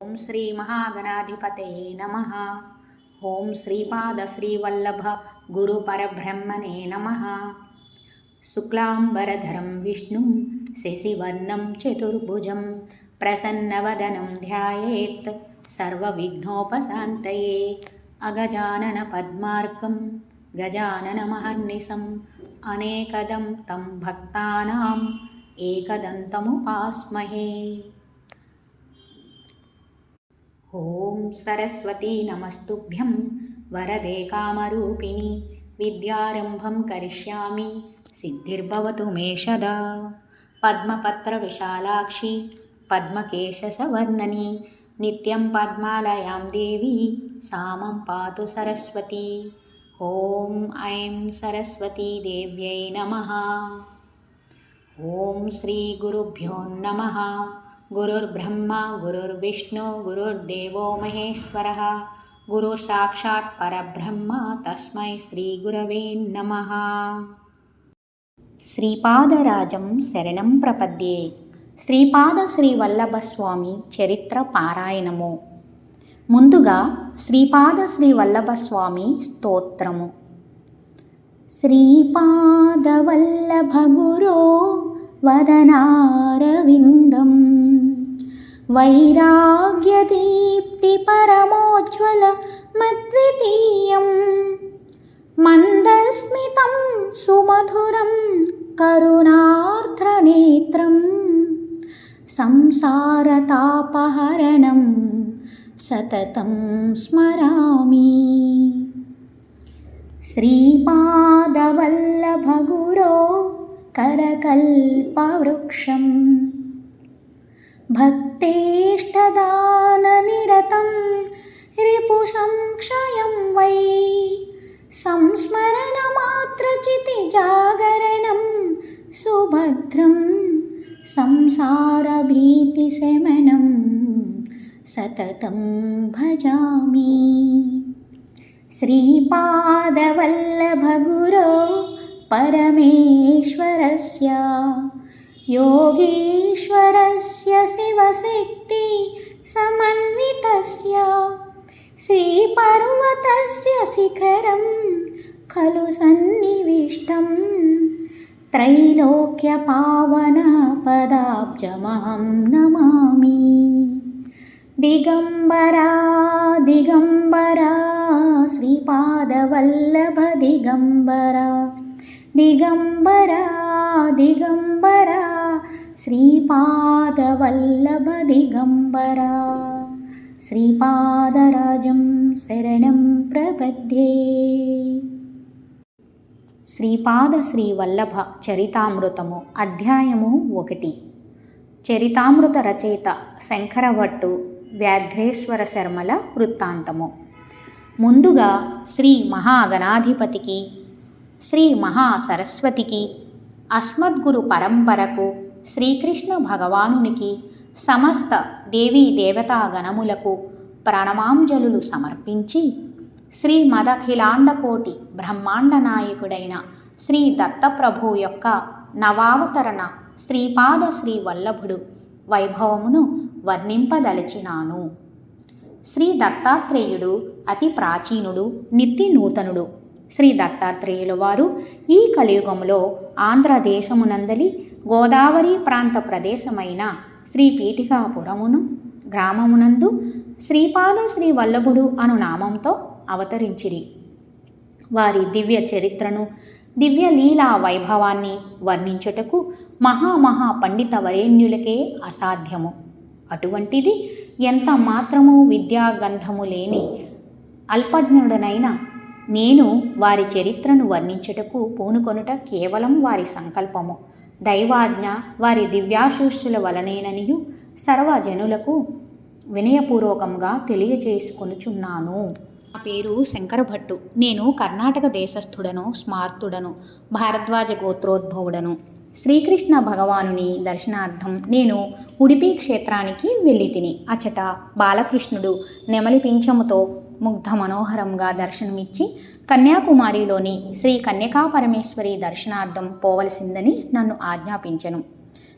ఓం శ్రీ మహాగణాధిపతయే నమః. ఓం శ్రీపాద శ్రీవల్లభ గురు పరబ్రహ్మణే నమః. శుక్లాంబరధరం విష్ణుం శశివర్ణం చతుర్భుజం ప్రసన్నవదనం ధ్యాయేత్ సర్వవిఘ్నోపశాంతయే. అగజానన పద్మార్కం గజానన మహర్నిశం అనేకదం తం భక్తానాం ఏకదంతముపాస్మహే. ఓం సరస్వతీ నమస్తుభ్యం వరదే కామరూపిణి విద్యారంభం కరిష్యామి సిద్ధిర్భవతు మే సదా. పద్మపత్ర విశాలాక్షి పద్మకేశసవర్ణని నిత్యం పద్మాలయాం దేవి సామం పాతు సరస్వతి. ఓం ఐం సరస్వతీ దేవ్యై నమః. ఓం శ్రీ గురుభ్యో నమః. గురుర్బ్రహ్మ గురుర్విష్ణు గురుర్దేవో మహేశ్వరః గురు సాక్షాత్ పరబ్రహ్మ తస్మై శ్రీ గురవే నమః. శ్రీపాదరాజం శరణం ప్రపద్యే. శ్రీపాద శ్రీవల్లభస్వామి చరిత్ర పారాయణము. ముందుగా శ్రీపాద శ్రీవల్లభస్వామి స్తోత్రము. శ్రీపాదవల్లభ గురో వదనారవిందం వైరాగ్యదీప్తి పరమోజ్వల మద్వితీయం మందస్మితం సుమధురం కరుణార్ద్రనేత్రం సంసారతాపహరణం సతతం స్మరామి. శ్రీపాదవల్లభ గురో करकल्पवृक्षं भक्तेष्टदाननिरतं रिपुसंक्षयं वै संस्मरणमात्रचितिजागरणं सुभद्रं संसारभीतिशमनं सततं भजामि. श्रीपादवल्लभ गुरो परमेश्वरस्य योगीश्वरस्य शिवशक्ति समन्वितस्य श्रीपर्वतस्य शिखरं खलु सन्निविष्टं त्रैलोक्यपावनपदाब्जमहं नमामि. दिगम्बरा दिगम्बरा श्रीपादवल्लभ दिगम्बरा दिगम्बरा दिगम्बरा श्रीपादवल्लभ दिगम्बरा. శ్రీపాదరాజం శరణం ప్రపద్యే. శ్రీపాద శ్రీవల్లభ చరితామృతము అధ్యాయము 1. చరితామృత రచయిత శంకరభట్టు వ్యాఘ్రేశ్వర శర్మల వృత్తాంతము. ముందుగా శ్రీ మహాగణాధిపతికి శ్రీ మహాసరస్వతికి అస్మద్గురు పరంపరకు శ్రీకృష్ణ భగవానునికి సమస్త దేవీ దేవతా గణములకు ప్రణమాంజలులు సమర్పించి శ్రీమదఖిలాండకోటి బ్రహ్మాండ నాయకుడైన శ్రీ దత్తప్రభు యొక్క నవావతరణ శ్రీపాద శ్రీవల్లభుడు వైభవమును వర్ణింపదలచినాను. శ్రీ దత్తాత్రేయుడు అతి ప్రాచీనుడు, నిత్య నూతనుడు. శ్రీ దత్తాత్రేయుల వారు ఈ కలియుగములో ఆంధ్రదేశమునందలి గోదావరి ప్రాంత ప్రదేశమైన శ్రీ పీఠికాపురమును గ్రామమునందు శ్రీపాద శ్రీవల్లభుడు అను నామంతో అవతరించిరి. వారి దివ్య చరిత్రను, దివ్య లీలా వైభవాన్ని వర్ణించుటకు మహామహా పండిత వరేణ్యులకే అసాధ్యము. అటువంటిది ఎంత మాత్రము విద్యాగంధము లేని అల్పజ్ఞుడనైన నేను వారి చరిత్రను వర్ణించుటకు పూనుకొనుట కేవలం వారి సంకల్పము, దైవాజ్ఞ, వారి దివ్యాశీస్సుల వలనేననియు సర్వజనులకు వినయపూర్వకంగా తెలియజేసుకొనుచున్నాను. నా పేరు శంకరభట్టు. నేను కర్ణాటక దేశస్థుడను, స్మార్తుడను, భారద్వాజ గోత్రోద్భవుడను. శ్రీకృష్ణ భగవానుని దర్శనార్థం నేను ఉడిపి క్షేత్రానికి వెళ్ళి తిని అచట బాలకృష్ణుడు నెమలి పింఛముతో ముగ్ధ మనోహరంగా దర్శనమిచ్చి కన్యాకుమారిలోని శ్రీ కన్యకా పరమేశ్వరి దర్శనార్థం పోవలసిందని నన్ను ఆజ్ఞాపించెను.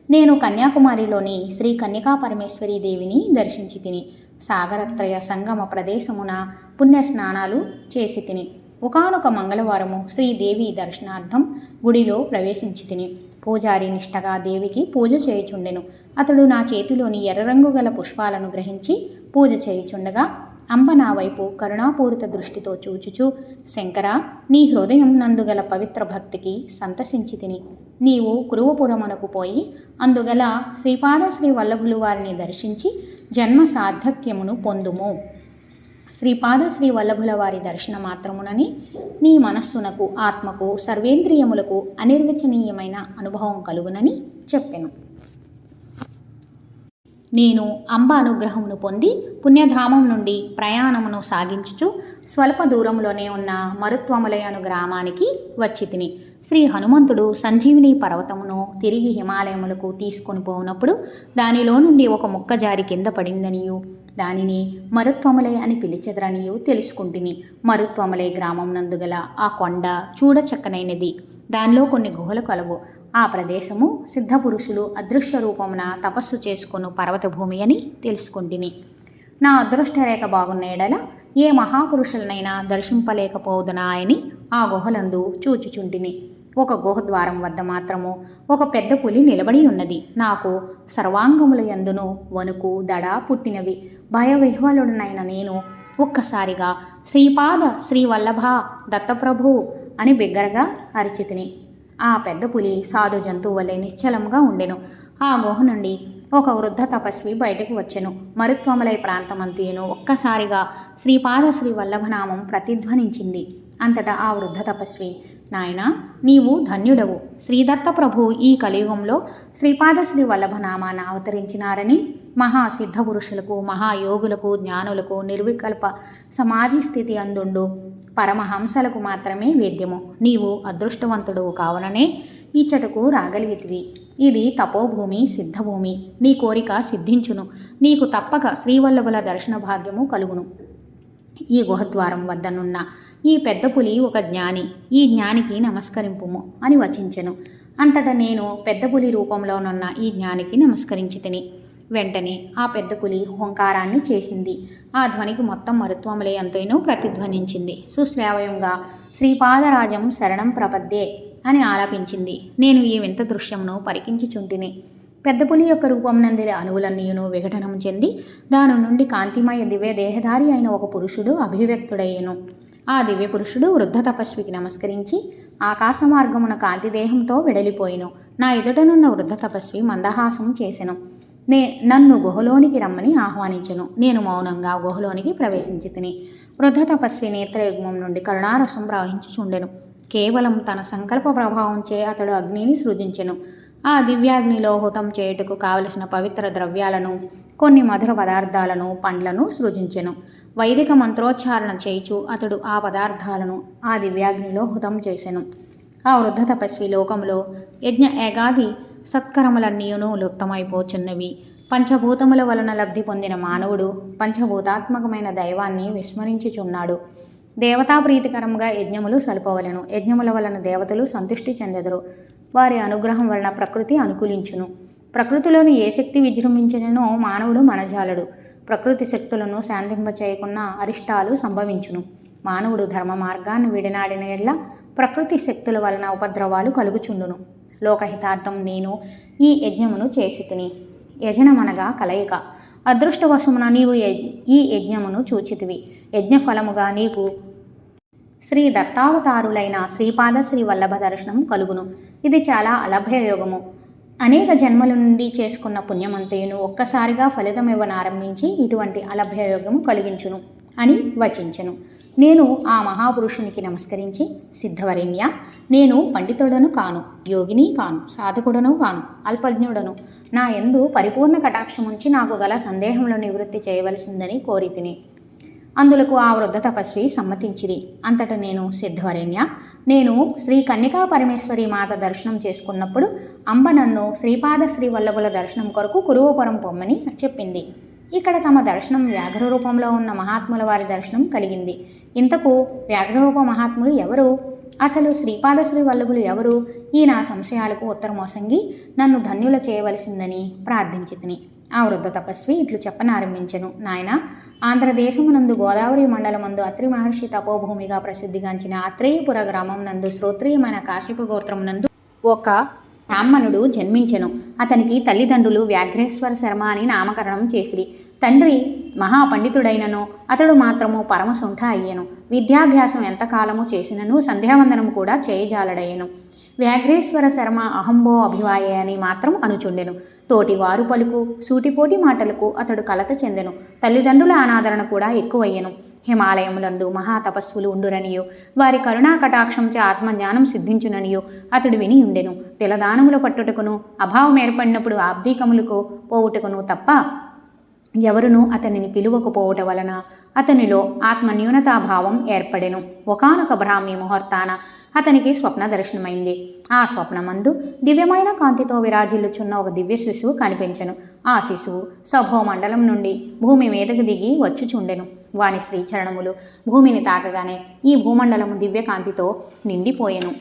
నేను కన్యాకుమారిలోని శ్రీ కన్యకా పరమేశ్వరీ దేవిని దర్శించి తిని సాగరత్రయ సంగమ ప్రదేశమున పుణ్యస్నానాలు చేసి తిని ఒకానొక మంగళవారము శ్రీదేవి దర్శనార్థం గుడిలో ప్రవేశించి తిని పూజారి నిష్టగా దేవికి పూజ చేయుచుండెను. అతడు నా చేతిలోని ఎర్రరంగు గల పుష్పాలను గ్రహించి పూజ చేయుచుండగా అంబ నా వైపు కరుణాపూరిత దృష్టితో చూచుచూ, శంకరా, నీ హృదయం నందుగల పవిత్ర భక్తికి సంతసించి తిని నీవు కురువపురమునకు పోయి అందుగల శ్రీపాద శ్రీ వల్లభులు వారిని దర్శించి జన్మ సార్థక్యమును పొందుము. శ్రీపాద శ్రీ వల్లభుల వారి దర్శన మాత్రమునని నీ మనస్సునకు ఆత్మకు సర్వేంద్రియములకు అనిర్వచనీయమైన అనుభవం కలుగునని చెప్పెను. నేను అంబ అనుగ్రహమును పొంది పుణ్యధామం నుండి ప్రయాణమును సాగించుచు స్వల్ప దూరంలోనే ఉన్న మరుత్వములై అను గ్రామానికి వచ్చి తిని శ్రీ హనుమంతుడు సంజీవిని పర్వతమును తిరిగి హిమాలయములకు తీసుకొని పోనప్పుడు దానిలో నుండి ఒక ముక్క జారి కింద పడిందనియు దానిని మరుత్వములై అని పిలిచెదరనియు తెలుసుకుంటుని. మరుత్వములై గ్రామం నందుగల ఆ కొండ చూడచక్కనైనది. దానిలో కొన్ని గుహలు కలవు. ఆ ప్రదేశము సిద్ధపురుషులు అదృశ్య రూపమున తపస్సు చేసుకుని పర్వత భూమి అని తెలుసుకుంటుని. నా అదృష్టరేఖ బాగున్న ఎడల ఏ మహాపురుషులనైనా దర్శింపలేకపోదునా అని ఆ గుహలందు చూచుచుంటిని. ఒక గుహ ద్వారం వద్ద మాత్రము ఒక పెద్ద పులి నిలబడి ఉన్నది. నాకు సర్వాంగముల యందును వణుకు దడ పుట్టినవి. భయవిహ్వలుడనైన నేను ఒక్కసారిగా శ్రీపాద శ్రీ వల్లభ దత్తప్రభు అని బిగ్గరగా అరిచితిని. ఆ పెద్ద పులి సాధు జంతువు వలె నిశ్చలంగా ఉండెను. ఆ గుహ నుండి ఒక వృద్ధ తపస్వి బయటకు వచ్చెను. మరుత్వములై ప్రాంతమంతయును ఒక్కసారిగా శ్రీపాద శ్రీ వల్లభనామం ప్రతిధ్వనించింది. అంతటా ఆ వృద్ధ తపస్వి, నాయనా, నీవు ధన్యుడవు. శ్రీదత్త ప్రభు ఈ కలియుగంలో శ్రీపాద శ్రీ వల్లభనామాన అవతరించినారని మహాసిద్ధ పురుషులకు, మహాయోగులకు, జ్ఞానులకు, నిర్వికల్ప సమాధి స్థితి అందుండు పరమహంసలకు మాత్రమే వేద్యము. నీవు అదృష్టవంతుడు కావుననే ఈచటకు రాగలిగితివి. ఇది తపోభూమి, సిద్ధభూమి. నీ కోరిక సిద్ధించును. నీకు తప్పక శ్రీవల్లభుల దర్శన భాగ్యము కలుగును. ఈ గుహద్వారం వద్దనున్న ఈ పెద్ద పులి ఒక జ్ఞాని. ఈ జ్ఞానికి నమస్కరింపుము అని వచించెను. అంతటా నేను పెద్ద పులి రూపంలోనున్న ఈ జ్ఞానికి నమస్కరించి తిని వెంటనే ఆ పెద్ద పులి హుంకారాన్ని చేసింది. ఆ ధ్వనికి మొత్తం మరుత్వములే ఎంతైనో ప్రతిధ్వనించింది. సుశ్రావ్యంగా శ్రీపాదరాజం శరణం ప్రపద్యే అని ఆలాపించింది. నేను ఈ వింత దృశ్యమును పరికించుచుంటిని. పెద్ద పులి యొక్క రూపం నందిల అణువులన్నీయును విఘటనం చెంది దాని నుండి కాంతిమయ దివ్య దేహధారి అయిన ఒక పురుషుడు అభివ్యక్తుడయ్యను. ఆ దివ్య పురుషుడు వృద్ధ తపస్వికి నమస్కరించి ఆకాశ మార్గమున కాంతి దేహంతో వెడలిపోయిను. నా ఎదుటనున్న వృద్ధ తపస్వి మందహాసం చేసెను. నన్ను గుహలోనికి రమ్మని ఆహ్వానించెను. నేను మౌనంగా గుహలోనికి ప్రవేశించి తిని వృద్ధ తపస్వి నేత్రయుగ్మం నుండి కరుణారసం ప్రవహించుచుండెను. కేవలం తన సంకల్ప ప్రభావంచే అతడు అగ్నిని సృజించెను. ఆ దివ్యాగ్నిలో హుతం చేయుటకు కావలసిన పవిత్ర ద్రవ్యాలను, కొన్ని మధుర పదార్థాలను, పండ్లను సృజించెను. వైదిక మంత్రోచ్చారణ చేయుచు అతడు ఆ పదార్థాలను ఆ దివ్యాగ్నిలో హుతం చేసెను. ఆ వృద్ధ తపస్వి లోకంలో యజ్ఞ ఏగాది సత్కరములన్నీయును లుప్తమైపోచున్నవి. పంచభూతముల వలన లబ్ధి పొందిన మానవుడు పంచభూతాత్మకమైన దైవాన్ని విస్మరించుచున్నాడు. దేవతా ప్రీతికరంగా యజ్ఞములు సలుపవలెను. యజ్ఞముల వలన దేవతలు సంతుష్టి చెందెదరు. వారి అనుగ్రహం వలన ప్రకృతి అనుకూలించును. ప్రకృతిలోని ఏ శక్తి విజృంభించినో మానవుడు మనజాలడు. ప్రకృతి శక్తులను శాంతింపచేయకున్న అరిష్టాలు సంభవించును. మానవుడు ధర్మ మార్గాన్ని విడనాడిన ఎడ్ల ప్రకృతి శక్తుల వలన ఉపద్రవాలు కలుగుచుండును. లోకహితార్థం నేను ఈ యజ్ఞమును చేసి తిని. యజనమనగా కలయిక. అదృష్టవశమున నీవు ఈ యజ్ఞమును చూచితివి. యజ్ఞఫలముగా నీకు శ్రీ దత్తావతారులైన శ్రీపాద శ్రీ వల్లభ దర్శనం కలుగును. ఇది చాలా అలభ్యయోగము. అనేక జన్మల నుండి చేసుకున్న పుణ్యమంతయును ఒక్కసారిగా ఫలితమివ్వనారంభించి ఇటువంటి అలభ్యయోగము కలిగించును అని వచించెను. నేను ఆ మహాపురుషునికి నమస్కరించి, సిద్ధవరేణ్య, నేను పండితుడను కాను, యోగిని కాను, సాధకుడను కాను, అల్పజ్ఞుడను. నా యందు పరిపూర్ణ కటాక్షముంచి నాకు గల సందేహములు నివృత్తి చేయవలసిందని కోరితిని. అందులకు ఆ వృద్ధ తపస్వి సమ్మతించిరి. అంతటా నేను, సిద్ధవరేణ్య, నేను శ్రీ కన్యకా పరమేశ్వరి మాత దర్శనం చేసుకున్నప్పుడు అంబ నన్ను శ్రీపాద శ్రీ వల్లభుల దర్శనం కొరకు కురువపురం పొమ్మని చెప్పింది. ఇక్కడ తమ దర్శనం వ్యాఘ్ర రూపంలో ఉన్న మహాత్ముల వారి దర్శనం కలిగింది. ఇంతకు వ్యాఘ్రరూప మహాత్ములు ఎవరు? అసలు శ్రీపాద శ్రీ వల్లభులు ఎవరు? ఈ నా సంశయాలకు ఉత్తరమోసంగి నన్ను ధన్యుల చేయవలసిందని ప్రార్థించితిని. ఆ వృద్ధ తపస్వి ఇట్లు చెప్పనారంభించెను. నాయన, ఆంధ్రదేశమునందు గోదావరి మండలమందు అత్రి మహర్షి తపోభూమిగా ప్రసిద్ధిగాంచిన అత్రేయపుర గ్రామం నందు శ్రోత్రియమైన కాశ్యప గోత్రం నందు ఒక బ్రాహ్మణుడు జన్మించెను. అతనికి తల్లిదండ్రులు వ్యాఘ్రేశ్వర శర్మ అని నామకరణం చేసిరి. తండ్రి మహాపండితుడైనను అతడు మాత్రము పరమశుంఠ అయ్యెను. విద్యాభ్యాసం ఎంతకాలము చేసినను సంధ్యావందనము కూడా చేయజాలడయ్యెను. వ్యాఘ్రేశ్వర శర్మ అహంబో అభివాయే అని మాత్రం అనుచుండెను. తోటి వారు పలుకు సూటిపోటి మాటలకు అతడు కలత చెందెను. తల్లిదండ్రుల అనాదరణ కూడా ఎక్కువయ్యెను. హిమాలయములందు మహాతపస్సులు ఉండురనియో వారి కరుణా కటాక్షంచే ఆత్మజ్ఞానం సిద్ధించుననియో అతడు విని ఉండెను. తిలదానముల పట్టుటకును అభావం ఏర్పడినప్పుడు ఆబ్దీకములకు పోవుటకును తప్ప ఎవరునూ అతనిని పిలువకపోవట వలన అతనిలో ఆత్మన్యూనతాభావం ఏర్పడెను. ఒకానొక బ్రాహ్మీ ముహూర్తాన అతనికి స్వప్న దర్శనమైంది. ఆ స్వప్నమందు దివ్యమైన కాంతితో విరాజిల్లుచున్న ఒక దివ్య శిశువు కనిపించెను. ఆ శిశువు సభోమండలం నుండి భూమి మీదకు దిగి వచ్చుచుండెను. వాని శ్రీచరణములు భూమిని తాకగానే ఈ భూమండలము దివ్యకాంతితో నిండిపోయెను.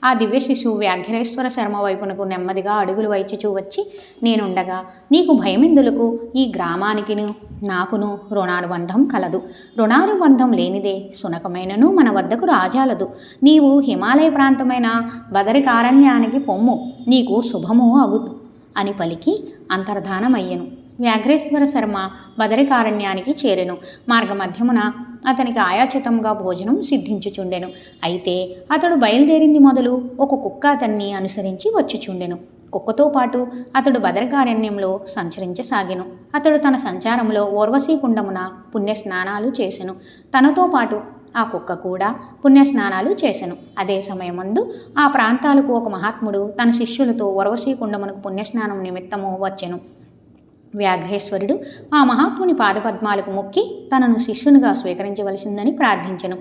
ఆ దివ్య శిశువు వ్యాఘ్రేశ్వర శర్మ వైపునకు నెమ్మదిగా అడుగులు వైచుచూ వచ్చి, నేనుండగా నీకు భయమెందులకు? ఈ గ్రామానికిను నాకును రుణానుబంధం కలదు. రుణానుబంధం లేనిదే సునకమైనను మన వద్దకు రాజాలదు. నీవు హిమాలయ ప్రాంతమైన బదరికారణ్యానికి పొమ్ము, నీకు శుభము అగుదు అని పలికి అంతర్ధానమయ్యెను. వ్యాఘ్రేశ్వర శర్మ బదరికారణ్యానికి చేరెను. మార్గమధ్యమున అతనికి ఆయాచితంగా భోజనం సిద్ధించుచుండెను. అయితే అతడు బయలుదేరింది మొదలు ఒక కుక్క అతన్ని అనుసరించి వచ్చుచుండెను. కుక్కతో పాటు అతడు బదరికారణ్యంలో సంచరించసాగెను. అతడు తన సంచారంలో ఓర్వశీకుండమున పుణ్యస్నానాలు చేసెను. తనతో పాటు ఆ కుక్క కూడా పుణ్యస్నానాలు చేసెను. అదే సమయమందు ఆ ప్రాంతాలకు ఒక మహాత్ముడు తన శిష్యులతో ఓర్వశీకుండమునకు పుణ్యస్నానం నిమిత్తము వచ్చెను. వ్యాఘ్రేశ్వరుడు ఆ మహాత్ముని పాదపద్మాలకు మొక్కి తనను శిష్యునిగా స్వీకరించవలసిందని ప్రార్థించెను.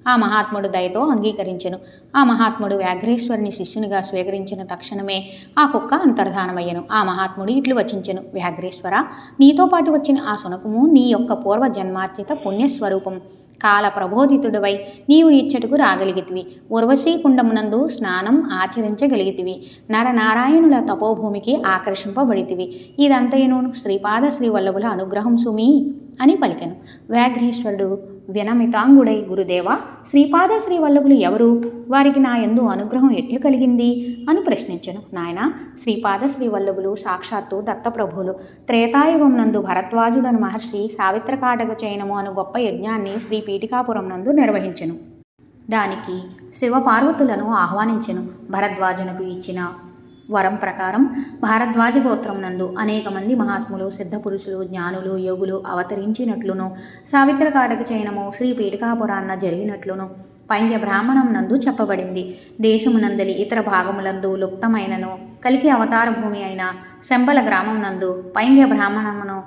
ఆ మహాత్ముడు దయతో అంగీకరించెను. ఆ మహాత్ముడు వ్యాఘ్రేశ్వరుని శిష్యునిగా స్వీకరించిన తక్షణమే ఆ కుక్క అంతర్ధానమయ్యెను. ఆ మహాత్ముడు ఇట్లు వచించెను. వ్యాఘ్రేశ్వర, నీతో పాటు వచ్చిన ఆ శునకము నీ యొక్క పూర్వజన్మార్జిత పుణ్యస్వరూపం. కాల ప్రబోధితుడివై నీవు ఇచ్చటకు రాగలిగితివి. ఉర్వశీకుండమునందు స్నానం ఆచరించగలిగితివి. నరనారాయణుల తపోభూమికి ఆకర్షింపబడితివి. ఇదంతయును శ్రీపాద శ్రీవల్లభుల అనుగ్రహం సుమీ అని పలికెను. వ్యాఘ్రేశ్వరుడు వినమితాంగుడై, గురుదేవా, శ్రీపాద శ్రీవల్లభులు ఎవరు? వారికి నా యందు అనుగ్రహం ఎట్లు కలిగింది అని ప్రశ్నించెను. నాయన, శ్రీపాద శ్రీవల్లభులు సాక్షాత్తు దత్తప్రభువులు. త్రేతాయుగం నందు భరద్వాజుడను మహర్షి సావిత్రకాటక చయనము అను గొప్ప యజ్ఞాన్ని శ్రీ పీఠికాపురం నందు నిర్వహించెను. దానికి శివపార్వతులను ఆహ్వానించెను. భరద్వాజునకు ఇచ్చిన వరం ప్రకారం భారద్వాజ గోత్రం నందు అనేక మంది మహాత్ములు, సిద్ధపురుషులు, జ్ఞానులు, యోగులు అవతరించినట్లును, సావిత్రకాటక చయనము శ్రీ పీఠికాపురాన్న జరిగినట్లును పైంగ్య బ్రాహ్మణం నందు చెప్పబడింది. దేశమునందలి ఇతర భాగములందు లుప్తమైనను కలికి అవతార భూమి అయిన శంబల గ్రామం నందు పైంగ్య బ్రాహ్మణమును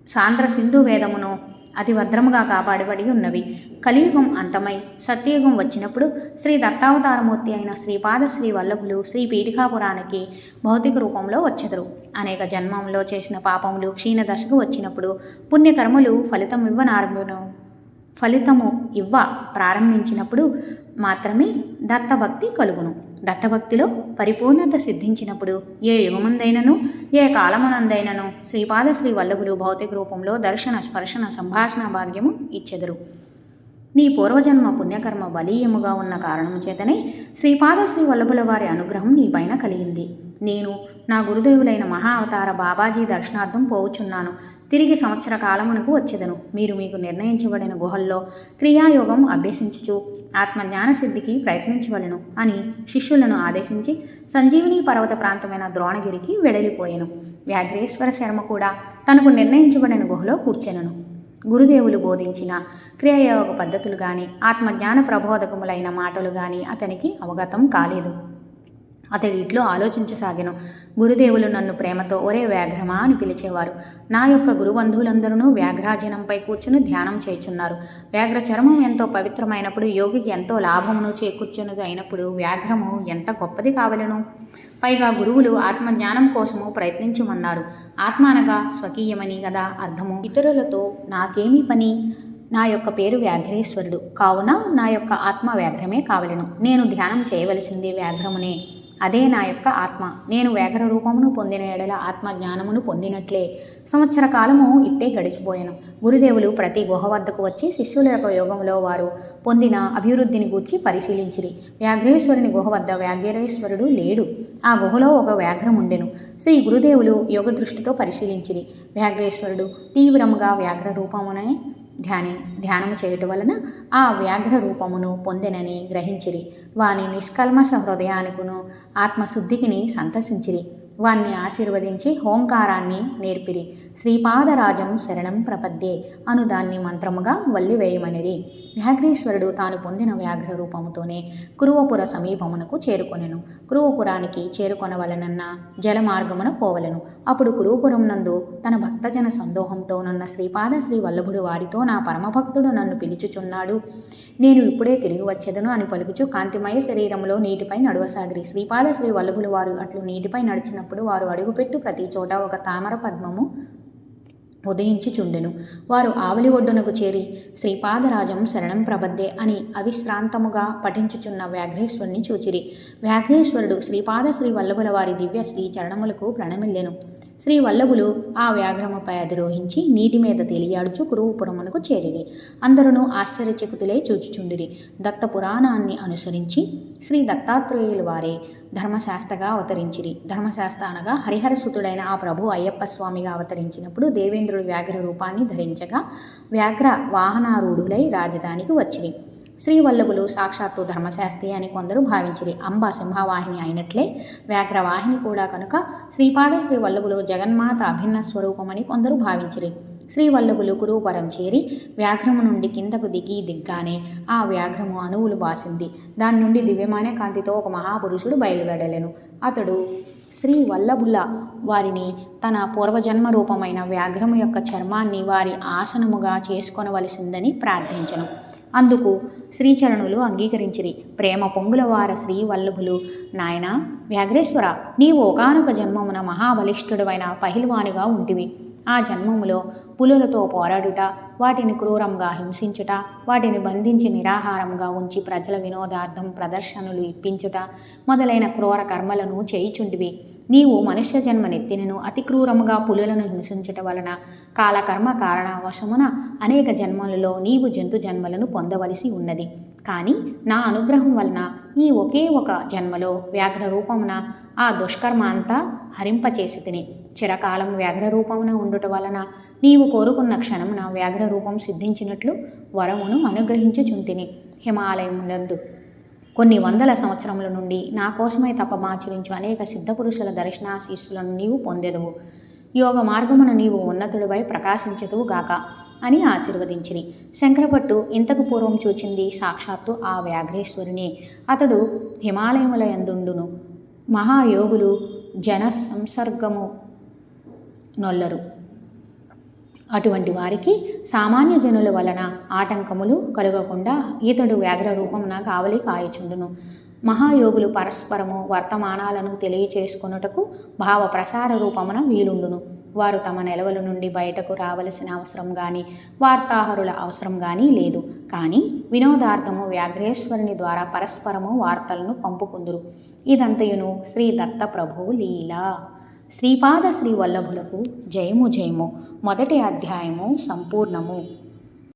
సాంద్ర సింధు వేదమును అతి భద్రముగా కాపాడబడి ఉన్నవి. కలియుగం అంతమై సత్యయుగం వచ్చినప్పుడు శ్రీ దత్తావతారమూర్తి అయిన శ్రీపాద శ్రీ వల్లభులు శ్రీ పీఠికాపురానికి భౌతిక రూపంలో వచ్చెదరు. అనేక జన్మంలో చేసిన పాపములు క్షీణదశకు వచ్చినప్పుడు పుణ్యకర్మలు ఫలితము ఇవ్వ ప్రారంభించినప్పుడు మాత్రమే దత్తభక్తి కలుగును. దత్తభక్తిలో పరిపూర్ణత సిద్ధించినప్పుడు ఏ యుగమందైనను ఏ కాలమునందైనను శ్రీపాద శ్రీ వల్లభులు భౌతిక రూపంలో దర్శన స్పర్శన సంభాషణ భాగ్యము ఇచ్చెదరు. నీ పూర్వజన్మ పుణ్యకర్మ బలీయముగా ఉన్న కారణము చేతనే శ్రీపాద శ్రీ వల్లభుల వారి అనుగ్రహం నీపైన కలిగింది. నేను నా గురుదేవులైన మహా అవతార బాబాజీ దర్శనార్థం పోవుచున్నాను. తిరిగి సంవత్సర కాలమునకు వచ్చేదను. మీరు మీకు నిర్ణయించబడిన గుహల్లో క్రియాయోగం అభ్యసించుచు ఆత్మజ్ఞాన సిద్ధికి ప్రయత్నించవలను అని శిష్యులను ఆదేశించి సంజీవిని పర్వత ప్రాంతమైన ద్రోణగిరికి వెడలిపోయెను. వ్యాఘ్రేశ్వర శర్మ కూడా తనకు నిర్ణయించబడిన గుహలో కూర్చెనను. గురుదేవులు బోధించిన క్రియాయోగ పద్ధతులు కానీ ఆత్మజ్ఞాన ప్రబోధకములైన మాటలు కానీ అతనికి అవగతం కాలేదు. అతడి ఇట్లో ఆలోచించసాగెను. గురుదేవులు నన్ను ప్రేమతో ఒరే వ్యాఘ్రమా అని పిలిచేవారు. నా యొక్క గురుబంధువులందరూ వ్యాఘ్రాజనంపై కూర్చుని ధ్యానం చేయుచున్నారు. వ్యాఘ్ర చర్మం ఎంతో పవిత్రమైనప్పుడు, యోగికి ఎంతో లాభమును చేకూర్చున్నది అయినప్పుడు వ్యాఘ్రము ఎంత గొప్పది కావలెను. పైగా గురువులు ఆత్మజ్ఞానం కోసము ప్రయత్నించమన్నారు. ఆత్మ అనగా స్వకీయమని కదా అర్థము. ఇతరులతో నాకేమీ పని? నా యొక్క పేరు వ్యాఘ్రేశ్వరుడు కావున నా యొక్క ఆత్మ వ్యాఘ్రమే కావలెను. నేను ధ్యానం చేయవలసింది వ్యాఘ్రమునే అదే నా యొక్క ఆత్మ. నేను వ్యాఘ్ర రూపమును పొందిన ఎడల ఆత్మజ్ఞానమును పొందినట్లే. సంవత్సర కాలము ఇట్టే గడిచిపోయాను. గురుదేవులు ప్రతి గుహ వద్దకు వచ్చి శిష్యుల యొక్క యోగంలో వారు పొందిన అభివృద్ధిని గూర్చి పరిశీలించిరి. వ్యాఘ్రేశ్వరుని గుహ వద్ద వ్యాఘ్రేశ్వరుడు లేడు. ఆ గుహలో ఒక వ్యాఘ్రం ఉండెను. శ్రీ గురుదేవులు యోగ దృష్టితో పరిశీలించిరి. వ్యాఘ్రేశ్వరుడు తీవ్రముగా వ్యాఘ్ర రూపమునే ధ్యానము చేయుట వలన ఆ వ్యాఘ్ర రూపమును పొందెనని గ్రహించిరి. వాని నిష్కల్మష హృదయానికును ఆత్మశుద్ధికిని సంతసించిరి. వాన్ని ఆశీర్వదించి హోంకారాన్ని నేర్పిరి. శ్రీపాదరాజం శరణం ప్రపద్యే అను దాన్ని మంత్రముగా వల్లివేయమనిరి. వ్యాఘ్రేశ్వరుడు తాను పొందిన వ్యాఘ్ర రూపముతోనే కురువపుర సమీపమునకు చేరుకొనెను. కురువపురానికి చేరుకొనవలనన్న జలమార్గమున పోవలెను. అప్పుడు కురువపురం నందు తన భక్తజన సందోహంతో నున్న శ్రీపాద శ్రీ వల్లభుడు వారితో, నా పరమభక్తుడు నన్ను పిలుచుచున్నాడు, నేను ఇప్పుడే తిరిగి వచ్చెదను అని పలుకుచు కాంతిమయ శరీరంలో నీటిపై నడవసాగిరి. శ్రీపాద శ్రీ వల్లభులు వారు అట్లు నీటిపై నడిచినప్పుడు వారు అడుగుపెట్టు ప్రతి చోట ఒక తామర పద్మము ఉదయించుచుండెను. వారు ఆవలి ఒడ్డునకు చేరి శ్రీపాదరాజం శరణం ప్రబద్దే అని అవిశ్రాంతముగా పఠించుచున్న వ్యాఘ్రేశ్వరుని చూచిరి. వ్యాఘ్రేశ్వరుడు శ్రీపాద శ్రీ వల్లభుల వారి దివ్య శ్రీ చరణములకు ప్రణమిల్లెను. శ్రీ వల్లభులు ఆ వ్యాఘ్రముపై అధిరోహించి నీటి మీద తేలియాడుచు కురువపురమునకు చేరిరి. అందరూ ఆశ్చర్యచకితులై చూచుచుండిరి. దత్త పురాణాన్ని అనుసరించి శ్రీ దత్తాత్రేయులు వారే ధర్మశాస్త్రగా అవతరించిరి. ధర్మశాస్త్ర అనగా హరిహరసుతుడైన ఆ ప్రభు అయ్యప్ప స్వామిగా అవతరించినప్పుడు దేవేంద్రుడు వ్యాఘ్ర రూపాన్ని ధరించగా వ్యాఘ్ర వాహనారూఢులై రాజధానికి వచ్చిరి. శ్రీవల్లభులు సాక్షాత్తు ధర్మశాస్త్రి అని కొందరు భావించిరి. అంబ సింహవాహిని అయినట్లే వ్యాఘ్రవాహిని కూడా కనుక శ్రీపాద శ్రీవల్లభులు జగన్మాత అభిన్న స్వరూపమని కొందరు భావించిరి. శ్రీవల్లభులు కురువపురం చేరి వ్యాఘ్రము నుండి కిందకు దిగ్గానే ఆ వ్యాఘ్రము అణువులు బాసింది. దాని నుండి దివ్యమాన కాంతితో ఒక మహాపురుషుడు బయలువెడలెను. అతడు శ్రీ వల్లభుల వారిని తన పూర్వజన్మ రూపమైన వ్యాఘ్రము యొక్క చర్మాన్ని వారి ఆసనముగా చేసుకొనవలసిందని ప్రార్థించెను. అందుకు శ్రీచరణులు అంగీకరించిరి. ప్రేమ పొంగుల వార శ్రీ వల్లభులు, నాయన వ్యాఘ్రేశ్వర, నీవు ఒకానొక జన్మమున మహాబలిష్ఠుడైన పహిల్వానుగా ఉంటివి. ఆ జన్మములో పులులతో పోరాడుట, వాటిని క్రూరంగా హింసించుట, వాటిని బంధించి నిరాహారంగా ఉంచి ప్రజల వినోదార్థం ప్రదర్శనలు ఇప్పించుట మొదలైన క్రూర కర్మలను చేయుచుంటివి. నీవు మనుష్య జన్మనెత్తినను అతి క్రూరముగా పులులను హింసించుట వలన కాలకర్మ కారణవశమున అనేక జన్మలలో నీవు జంతు జన్మలను పొందవలసి ఉన్నది. కానీ నా అనుగ్రహం వలన ఈ ఒకే ఒక జన్మలో వ్యాఘ్ర రూపమున ఆ దుష్కర్మ అంతా హరింపచేసి తిని చిరకాలం వ్యాఘ్ర రూపమున ఉండుట వలన నీవు కోరుకున్న క్షణమున వ్యాఘ్ర రూపం సిద్ధించినట్లు వరమును అనుగ్రహించుచుంటిని. హిమాలయములందు కొన్ని వందల సంవత్సరముల నుండి నా కోసమై తపమాచరించు అనేక సిద్ధపురుషుల దర్శనాశీస్సులను నీవు పొందెదవు. యోగ మార్గమున నీవు ఉన్నతుడివై ప్రకాశించదువు గాక అని ఆశీర్వదించిరి. శంకరభట్టు ఇంతకు పూర్వం చూచింది సాక్షాత్తు ఆ వ్యాఘ్రేశ్వరునే. అతడు హిమాలయముల యందుండును. మహాయోగులు జన సంసర్గము నొల్లరు. అటువంటి వారికి సామాన్య జనుల వలన ఆటంకములు కలుగకుండా ఈతడు వ్యాఘ్ర రూపమున కావలి కాయచుండును. మహాయోగులు పరస్పరము వర్తమానాలను తెలియచేసుకొనుటకు భావ ప్రసార రూపమున వీలుండును. వారు తమ నెలవల నుండి బయటకు రావలసిన అవసరం కానీ వార్తాహరుల అవసరం కానీ లేదు. కానీ వినోదార్థము వ్యాఘ్రేశ్వరుని ద్వారా పరస్పరము వార్తలను పంపుకుందురు. ఇదంతయును శ్రీ దత్త ప్రభువు లీలా. శ్రీపాద శ్రీ వల్లభులకు జయము జయము. మొదటి అధ్యాయము సంపూర్ణము.